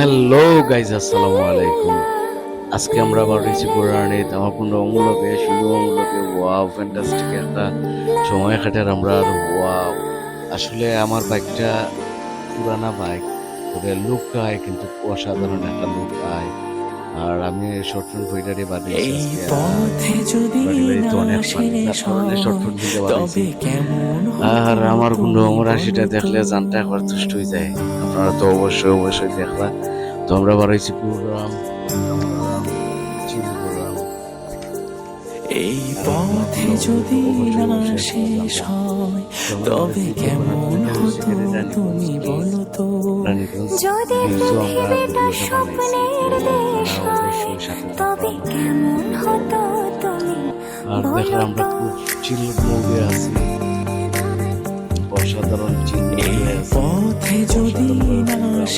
Hello guys, আসসালামু আলাইকুম। আজকে আমরা আবার রয়েছি পুরাণে তামাকুণ্ড অমূলকে শুধু অমূলকে। ওয়াও, ফ্যান্টাস্টিক একটা সময় কাটার আমরা। আর ওয়াও, আসলে আমার বাইকটা পুরানা বাইক, তবে লুকটাই কিন্তু অসাধারণ একটা লুক আয়। আর আমি শর্ট ফিল্ম ভিডিওটি বানিয়েছি এই আজকে। পথে যদি বাড়ি তো না অনেক শেষ ধরনের শর্ট হয়, ফিল্ম ভিডিও বানিয়েছি। তবে কেমন আর হতো আমার গুন্ডু তুমি আমরা সেটা বলো তো। দেখলে জানটা একবার তুষ্ট হয়ে যায়। আপনারা তো অবশ্যই অবশ্যই দেখবা। তো আমরা বাড়াইছি পুরাম এই পথে যদি না শেষ হয়, তবে কেমন হতো তুমি বলো তো। যদি পৃথিবীটা স্বপ্নের দেশ হয়, তবে কেমন হতো তুমি আর দেখো, বলো আমরা তো। খুব চিল মুভি আছি, অসাধারণ চিল এই মুভি আছে, পথে যদি অসাধারণ না program। শেষ